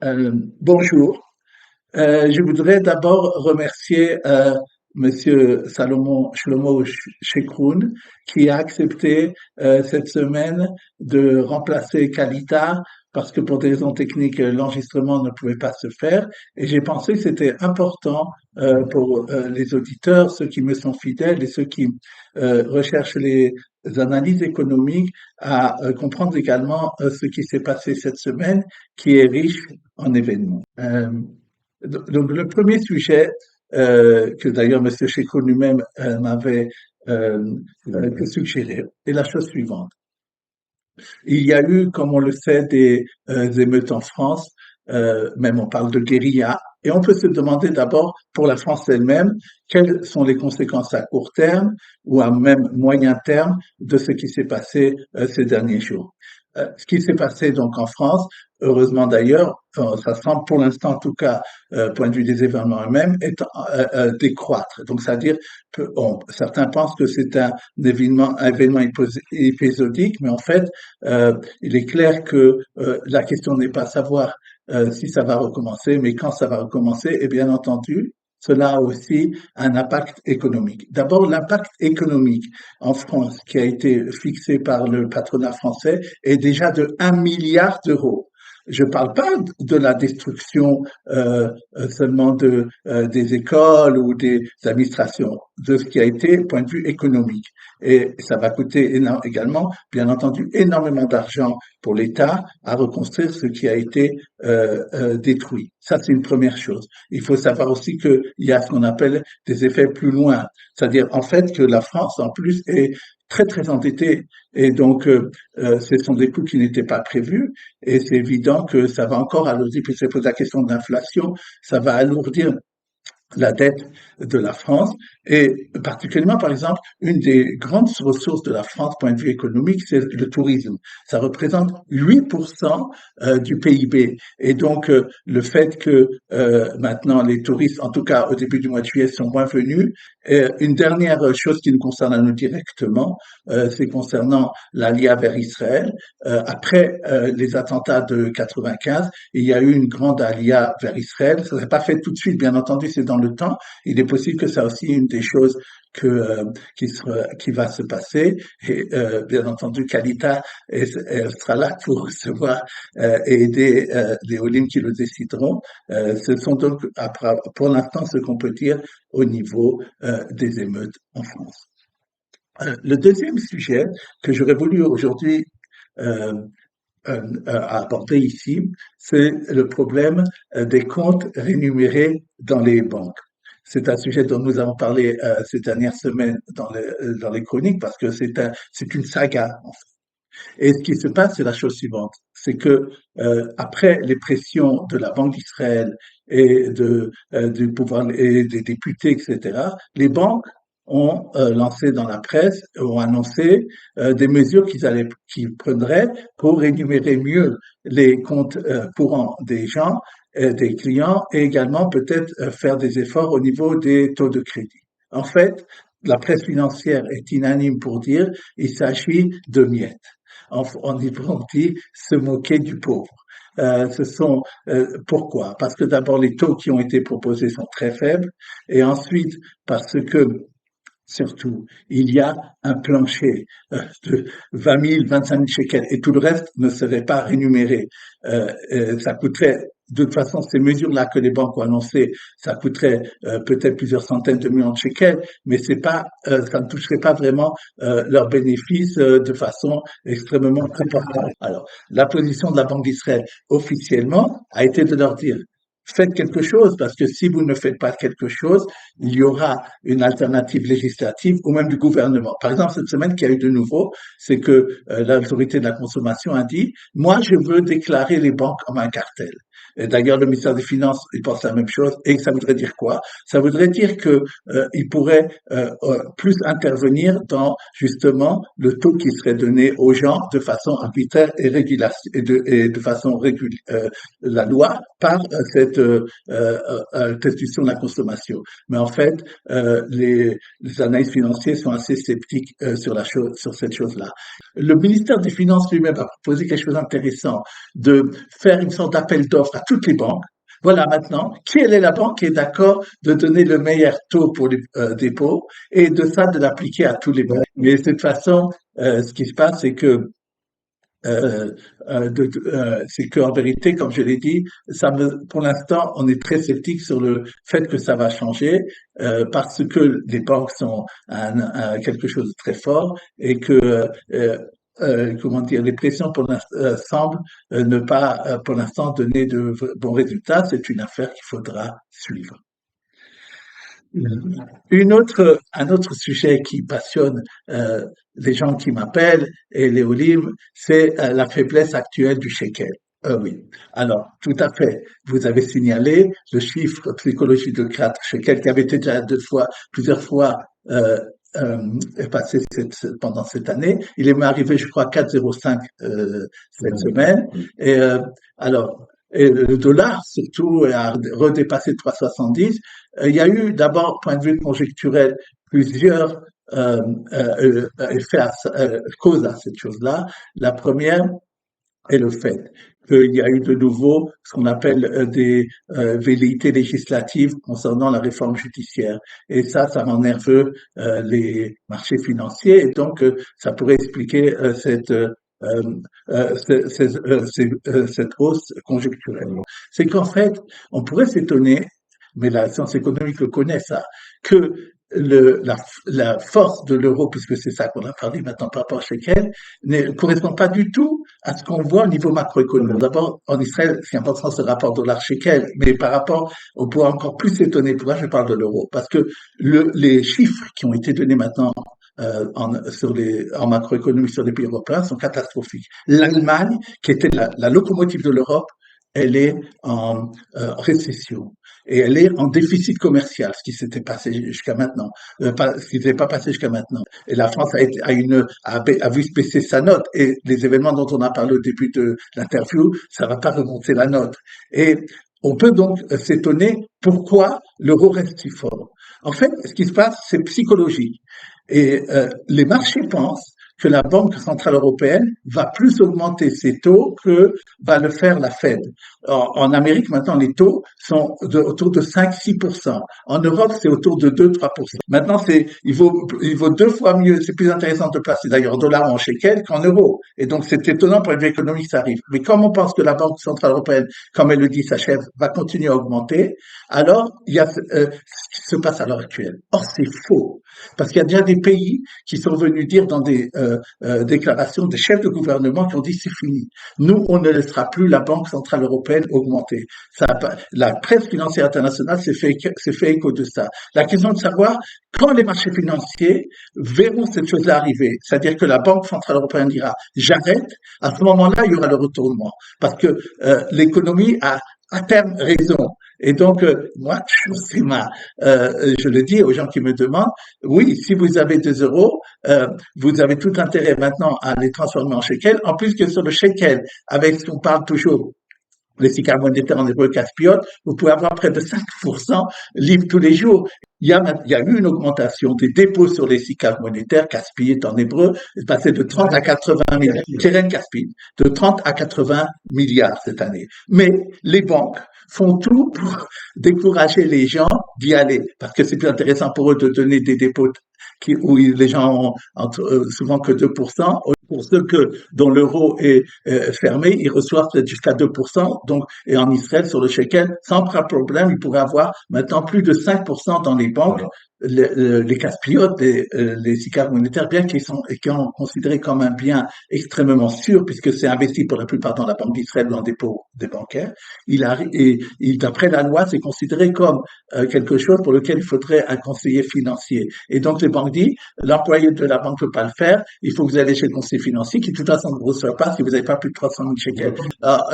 Bonjour. Je voudrais d'abord remercier Monsieur Salomon Shlomo Shekroun qui a accepté cette semaine de remplacer Kalita parce que pour des raisons techniques, l'enregistrement ne pouvait pas se faire. Et j'ai pensé que c'était important pour les auditeurs, ceux qui me sont fidèles et ceux qui recherchent les analyses économiques, à comprendre également ce qui s'est passé cette semaine, qui est riche en événements. Donc le premier sujet que d'ailleurs M. Chekroun lui-même m'avait suggéré est la chose suivante. Il y a eu, comme on le sait, des émeutes en France, même on parle de guérilla, et on peut se demander d'abord, pour la France elle-même, quelles sont les conséquences à court terme ou à même moyen terme de ce qui s'est passé ces derniers jours. Ce qui s'est passé donc en France, heureusement d'ailleurs, ça semble pour l'instant en tout cas, point de vue des événements eux-mêmes, décroître. Donc c'est-à-dire que certains pensent que c'est un événement épisodique, mais en fait, il est clair que la question n'est pas savoir si ça va recommencer, mais quand ça va recommencer, et bien entendu, cela a aussi un impact économique. D'abord, l'impact économique en France, qui a été fixé par le patronat français, est déjà de 1 milliard d'euros. Je ne parle pas de la destruction seulement des écoles ou des administrations, de ce qui a été point de vue économique. Et ça va coûter également, bien entendu, énormément d'argent pour l'État à reconstruire ce qui a été détruit. Ça, c'est une première chose. Il faut savoir aussi qu'il y a ce qu'on appelle des effets plus loin, c'est-à-dire en fait que la France, en plus, est très très endettée et donc ce sont des coûts qui n'étaient pas prévus et c'est évident que ça va encore alourdir, puis c'est pour la question de l'inflation, ça va alourdir la dette de la France et particulièrement, par exemple, une des grandes ressources de la France, point de vue économique, c'est le tourisme. Ça représente 8% du PIB. Et donc, le fait que maintenant les touristes, en tout cas au début du mois de juillet, sont moins venus. Et une dernière chose qui nous concerne à nous directement, c'est concernant l'allia vers Israël. Après les attentats de 95, il y a eu une grande allia vers Israël. Ça ne s'est pas fait tout de suite, bien entendu, c'est dans le temps. Il est possible que ça aussi une des choses qui va se passer. Et bien entendu, Kalita elle sera là pour recevoir et aider les Olim qui le décideront. Ce sont donc, pour l'instant, ce qu'on peut dire au niveau des émeutes en France. Le deuxième sujet que j'aurais voulu aujourd'hui euh, à aborder ici, c'est le problème des comptes rémunérés dans les banques. C'est un sujet dont nous avons parlé ces dernières semaines dans les chroniques parce que c'est une saga. Et ce qui se passe, c'est la chose suivante, c'est que après les pressions de la Banque d'Israël et du pouvoir et des députés, etc., les banques ont lancé dans la presse, ont annoncé des mesures qu'ils prendraient pour rémunérer mieux les comptes courants des gens, des clients, et également peut-être faire des efforts au niveau des taux de crédit. En fait, la presse financière est unanime pour dire il s'agit de miettes. En hébreu, on dit se moquer du pauvre. Pourquoi? Parce que d'abord, les taux qui ont été proposés sont très faibles, et ensuite, parce que surtout, il y a un plancher de 20 000, 25 000 shekels et tout le reste ne serait pas rémunéré. Ça coûterait, de toute façon, ces mesures-là que les banques ont annoncées, ça coûterait peut-être plusieurs centaines de millions de shekels, mais ça ne toucherait pas vraiment leurs bénéfices de façon extrêmement importante. Alors, la position de la Banque d'Israël officiellement a été de leur dire faites quelque chose, parce que si vous ne faites pas quelque chose, il y aura une alternative législative ou même du gouvernement. Par exemple, cette semaine, qu'il y a eu de nouveau, c'est que l'autorité de la consommation a dit, moi, je veux déclarer les banques comme un cartel. Et d'ailleurs, le ministère des Finances, il pense la même chose. Et ça voudrait dire quoi? Ça voudrait dire que il pourrait plus intervenir dans justement le taux qui serait donné aux gens de façon arbitraire et de façon régulière. La loi par cette restitution de la consommation. Mais en fait, les analystes financiers sont assez sceptiques sur cette chose-là. Le ministère des Finances lui-même a proposé quelque chose d'intéressant, de faire une sorte d'appel d'offres à toutes les banques. Voilà maintenant, quelle est la banque qui est d'accord de donner le meilleur taux pour les dépôts et de ça de l'appliquer à tous les banques. Mais de toute façon, ce qui se passe, c'est que c'est qu'en vérité, comme je l'ai dit, pour l'instant, on est très sceptique sur le fait que ça va changer parce que les banques sont quelque chose de très fort et que comment dire, les pressions pour semblent ne pas pour l'instant donner de bons résultats. C'est une affaire qu'il faudra suivre. Un autre sujet qui passionne les gens qui m'appellent et les olives, c'est la faiblesse actuelle du shekel. Oui. Alors, tout à fait. Vous avez signalé le chiffre psychologique de 4 shekels qui avait été déjà plusieurs fois passé pendant cette année. Il est arrivé, je crois, 4,05 cette semaine. Et alors, et le dollar surtout a redépassé 3,70. Il y a eu d'abord, point de vue conjecturel, plusieurs causes à cette chose-là. La première est le fait qu'il y a eu de nouveau ce qu'on appelle des velléités législatives concernant la réforme judiciaire. Et ça rend nerveux les marchés financiers. Et donc, ça pourrait expliquer cette hausse conjecturelle. C'est qu'en fait, on pourrait s'étonner, mais la science économique le connaît ça, que la force de l'euro, puisque c'est ça qu'on a parlé maintenant par rapport à shekel, ne correspond pas du tout à ce qu'on voit au niveau macroéconomique. D'abord, en Israël, ce qui est important, c'est le rapport dollar-shekel, mais par rapport, on pourrait encore plus s'étonner. Pourquoi je parle de l'euro? Parce que les chiffres qui ont été donnés maintenant en macroéconomie sur les pays européens sont catastrophiques. L'Allemagne, qui était la locomotive de l'Europe, elle est en récession et elle est en déficit commercial, ce qui s'était passé jusqu'à maintenant, ce qui n'était pas passé jusqu'à maintenant. Et la France a vu baisser sa note et les événements dont on a parlé au début de l'interview, ça va pas remonter la note. Et on peut donc s'étonner pourquoi l'euro reste si fort. En fait, ce qui se passe, c'est psychologique. Et les marchés pensent que la Banque centrale européenne va plus augmenter ses taux que va le faire la Fed. En Amérique, maintenant, les taux sont autour de 5-6%. En Europe, c'est autour de 2-3%. Maintenant, il vaut 2 fois mieux, c'est plus intéressant de placer d'ailleurs en dollars ou en shekel qu'en euros. Et donc, c'est étonnant pour une vie économique, ça arrive. Mais comme on pense que la Banque centrale européenne, comme elle le dit, sa chef, va continuer à augmenter, alors, il y a ce qui se passe à l'heure actuelle. Or, c'est faux. Parce qu'il y a déjà des pays qui sont venus dire dans des déclarations des chefs de gouvernement qui ont dit c'est fini. Nous, on ne laissera plus la Banque centrale européenne augmenter. La presse financière internationale s'est fait écho de ça. La question de savoir quand les marchés financiers verront cette chose-là arriver, c'est-à-dire que la Banque centrale européenne dira j'arrête, à ce moment-là, il y aura le retournement. Parce que l'économie a à terme raison. Et donc, moi, je le dis aux gens qui me demandent, oui, si vous avez 2 euros, vous avez tout intérêt maintenant à les transformer en shekel, en plus que sur le shekel, avec ce qu'on parle toujours, les SICAV monétaires en hébreu caspiote, vous pouvez avoir près de 5% libre tous les jours. Il y a eu une augmentation des dépôts sur les SICAV monétaires, caspiote en hébreu, est passé de 30 à 80 milliards, de 30 à 80 milliards cette année. Mais les banques font tout pour décourager les gens d'y aller, parce que c'est plus intéressant pour eux de donner des dépôts où les gens ont souvent que 2%. Pour ceux dont l'euro est fermé, ils reçoivent peut-être jusqu'à 2%. Donc, et en Israël, sur le shekel, sans problème, ils pourraient avoir maintenant plus de 5% dans les banques. Les caspiotes, les SICAV monétaires, bien qu'ils sont considérés comme un bien extrêmement sûr, puisque c'est investi pour la plupart dans la Banque d'Israël ou en dépôt des bancaires, d'après la loi, c'est considéré comme quelque chose pour lequel il faudrait un conseiller financier. Et donc, les banques disent, l'employé de la banque ne peut pas le faire, il faut que vous allez chez le conseiller financier, qui de toute façon ne vous reçoit pas si vous n'avez pas plus de 300 000 shekels.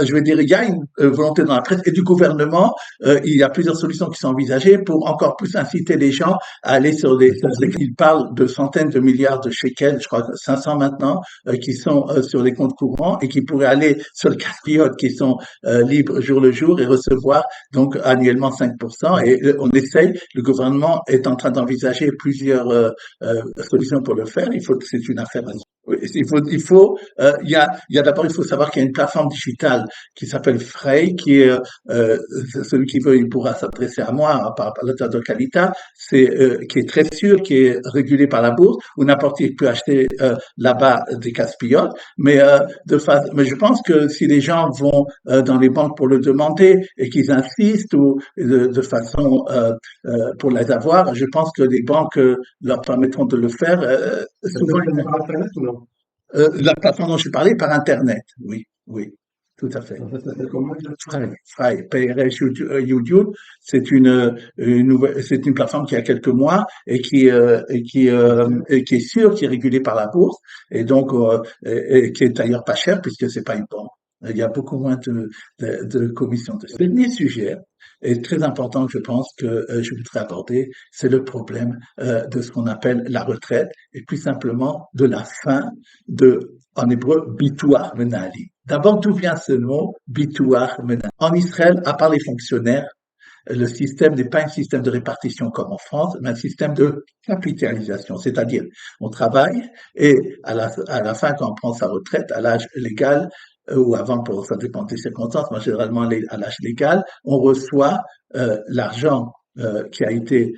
Je veux dire, il y a une volonté dans la presse et du gouvernement, il y a plusieurs solutions qui sont envisagées pour encore plus inciter les gens à aller il parle de centaines de milliards de shekels, je crois 500 maintenant, qui sont sur les comptes courants et qui pourraient aller sur le caspiote, qui sont libres jour le jour et recevoir donc annuellement 5%. Et on essaye, le gouvernement est en train d'envisager plusieurs solutions pour le faire. C'est une affaire. Oui, il y a d'abord, il faut savoir qu'il y a une plateforme digitale qui s'appelle Frey, qui est celui qui veut, il pourra s'adresser à moi par l'auteur de Calita, qui est très sûr, qui est régulé par la bourse, où n'importe qui peut acheter là-bas des casse-pilotes. Mais je pense que si les gens vont dans les banques pour le demander et qu'ils insistent ou de façon pour les avoir, je pense que les banques leur permettront de le faire. Souvent, Par Internet ou non? la plateforme dont je parlais par Internet, oui, oui, tout à fait. Ça s'appelle comment? Fry, PRS YouTube, c'est une plateforme qui a quelques mois et qui est sûre, qui est régulée par la bourse et donc et qui est d'ailleurs pas chère puisque c'est pas une banque. Il y a beaucoup moins de commissions. Le dernier sujet est très important, je pense que je voudrais aborder, c'est le problème de ce qu'on appelle la retraite et plus simplement de la fin en hébreu, bitoar menali. D'abord, d'où vient ce mot, bitoar menali? En Israël, à part les fonctionnaires, le système n'est pas un système de répartition comme en France, mais un système de capitalisation. C'est-à-dire, on travaille et à la fin, quand on prend sa retraite, à l'âge légal, ou avant, ça dépend des circonstances, mais généralement à l'âge légal, on reçoit l'argent qui a été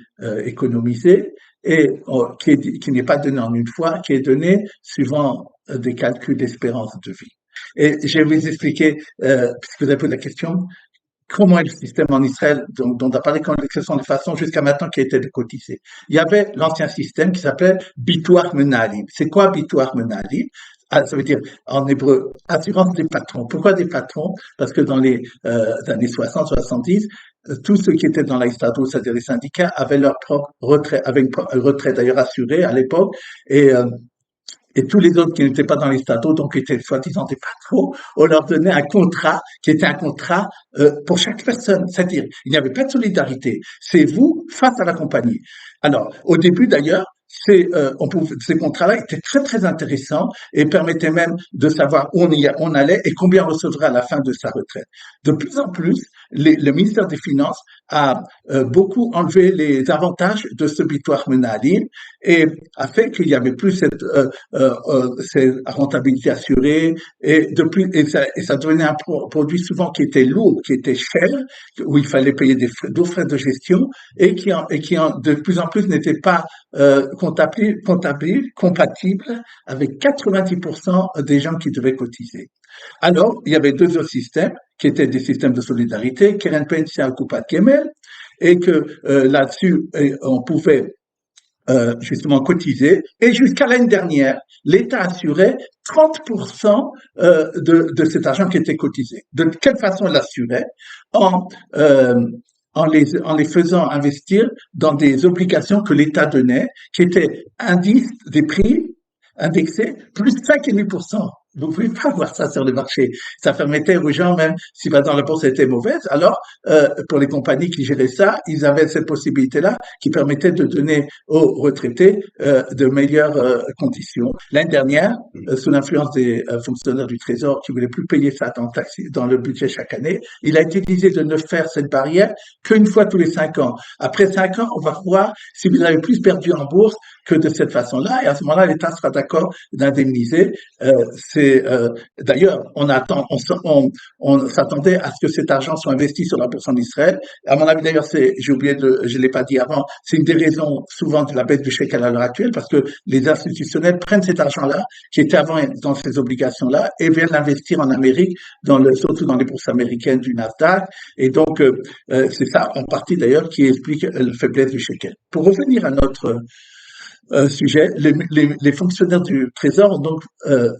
économisé et qui n'est pas donné en une fois, qui est donné suivant des calculs d'espérance de vie. Et je vais vous expliquer, puisque vous avez posé la question, comment est le système en Israël, dont on a parlé quand ce sont les façons jusqu'à maintenant qui étaient de cotiser. Il y avait l'ancien système qui s'appelait Bitoar Menali. C'est quoi Bitoar Menali? Ça veut dire en hébreu assurance des patrons. Pourquoi des patrons? Parce que dans les années 60-70, tous ceux qui étaient dans l'Aïstadou, c'est-à-dire les syndicats, avaient leur propre retraite, avaient une retraite d'ailleurs assurée à l'époque, et tous les autres qui n'étaient pas dans les statos, donc qui étaient soi-disant des patrons, on leur donnait un contrat qui était un contrat pour chaque personne. C'est-à-dire, il n'y avait pas de solidarité. C'est vous face à la compagnie. Alors, au début d'ailleurs, ces contrats-là étaient très très intéressants et permettaient même de savoir où on allait et combien on recevrait à la fin de sa retraite. De plus en plus, le ministère des Finances a beaucoup enlevé les avantages de ce bitoire menalim et a fait qu'il y avait plus cette rentabilité assurée et ça devenait un produit souvent qui était lourd, qui était cher, où il fallait payer d'autres frais de gestion et qui de plus en plus n'était pas compatible avec 90% des gens qui devaient cotiser. Alors, il y avait deux autres systèmes qui étaient des systèmes de solidarité, Keren Pensia, Coupat Kemel, et que là-dessus, on pouvait justement cotiser. Et jusqu'à l'année dernière, l'État assurait 30% de cet argent qui était cotisé. De quelle façon il l'assurait? En, en les faisant investir dans des obligations que l'État donnait, qui étaient indices des prix indexés, plus 5,5%. Vous ne pouvez pas voir ça sur le marché. Ça permettait aux gens, même si dans la bourse était mauvaise, alors pour les compagnies qui géraient ça, ils avaient cette possibilité-là qui permettait de donner aux retraités de meilleures conditions. L'année dernière, sous l'influence des fonctionnaires du Trésor qui voulaient plus payer ça dans le budget chaque année, il a été décidé de ne faire cette barrière qu'une fois tous les 5 ans. Après 5 ans, on va voir si vous avez plus perdu en bourse que de cette façon-là, et à ce moment-là, l'État sera d'accord d'indemniser. D'ailleurs, on s'attendait à ce que cet argent soit investi sur la bourse en Israël. À mon avis, d'ailleurs, je l'ai pas dit avant, c'est une des raisons souvent de la baisse du shekel à l'heure actuelle, parce que les institutionnels prennent cet argent-là, qui était avant dans ces obligations-là, et viennent l'investir en Amérique, surtout dans les bourses américaines du Nasdaq. Et donc, c'est ça, en partie d'ailleurs, qui explique la faiblesse du shekel. Pour revenir à notre sujet. Les fonctionnaires du Trésor ont donc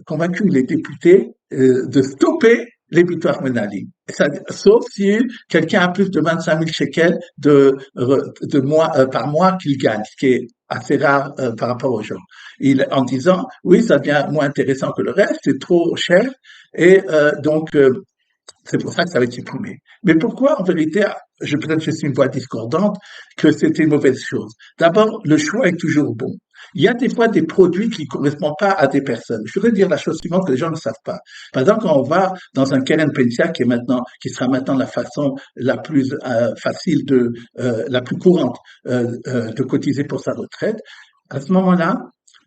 convaincu les députés de stopper les victoires Menali. Sauf si quelqu'un a plus de 25 000 shekels par mois qu'il gagne, ce qui est assez rare par rapport aux gens. En disant, oui, ça devient moins intéressant que le reste, c'est trop cher, et donc C'est pour ça que ça va être supprimé. Mais pourquoi, en vérité, peut-être je suis une voix discordante, que c'était une mauvaise chose? D'abord, le choix est toujours bon. Il y a des fois des produits qui ne correspondent pas à des personnes. Je voudrais dire la chose suivante que les gens ne savent pas. Par exemple, quand on va dans un Keren Pensia qui sera maintenant la façon la plus facile la plus courante de cotiser pour sa retraite, à ce moment-là,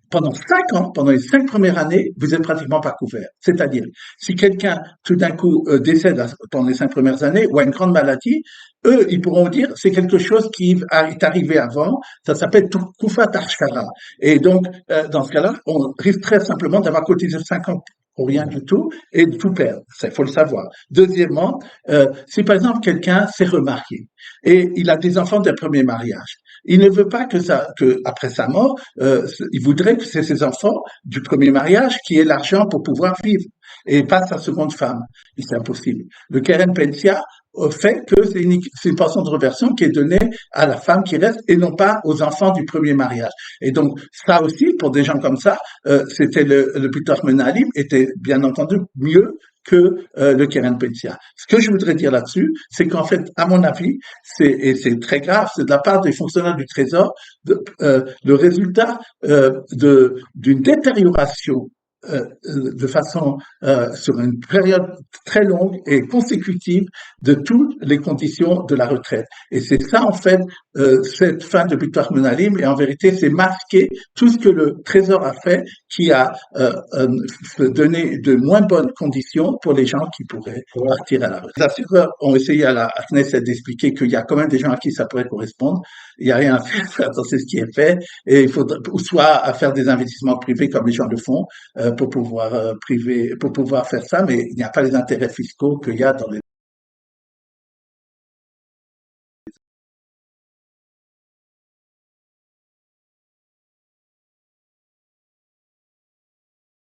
pendant 5 ans, pendant les 5 premières années, vous êtes pratiquement pas couvert. C'est-à-dire, si quelqu'un tout d'un coup décède pendant les 5 premières années ou a une grande maladie, eux, ils pourront dire c'est quelque chose qui est arrivé avant. Ça s'appelle Kufa Tarshara. Et donc, dans ce cas-là, on risque très simplement d'avoir cotisé 5 ans pour rien du tout et de tout perdre. Il faut le savoir. Deuxièmement, si par exemple quelqu'un s'est remarié et il a des enfants d'un premier mariage, il ne veut pas que après sa mort, il voudrait que c'est ses enfants du premier mariage qui aient l'argent pour pouvoir vivre et pas sa seconde femme. Et c'est impossible. Le Keren Pensia fait que c'est une pension de reversion qui est donnée à la femme qui reste et non pas aux enfants du premier mariage. Et donc ça aussi, pour des gens comme ça, c'était le Bitor Menalim était bien entendu mieux que le Keren Pensia. Ce que je voudrais dire là-dessus, c'est qu'en fait, à mon avis, et c'est très grave, c'est de la part des fonctionnaires du Trésor, le résultat d'une détérioration de façon sur une période très longue et consécutive de toutes les conditions de la retraite. Et c'est ça, en fait, cette fin de Victoire Menalim, et en vérité, c'est masquer tout ce que le Trésor a fait, qui a donné de moins bonnes conditions pour les gens qui pourraient partir à la retraite. Les assureurs ont essayé à la Knesset d'expliquer qu'il y a quand même des gens à qui ça pourrait correspondre. Il n'y a rien à faire, c'est ce qui est fait, et il faut soit à faire des investissements privés comme les gens le font, pour pouvoir faire ça, mais il n'y a pas les intérêts fiscaux qu'il y a dans les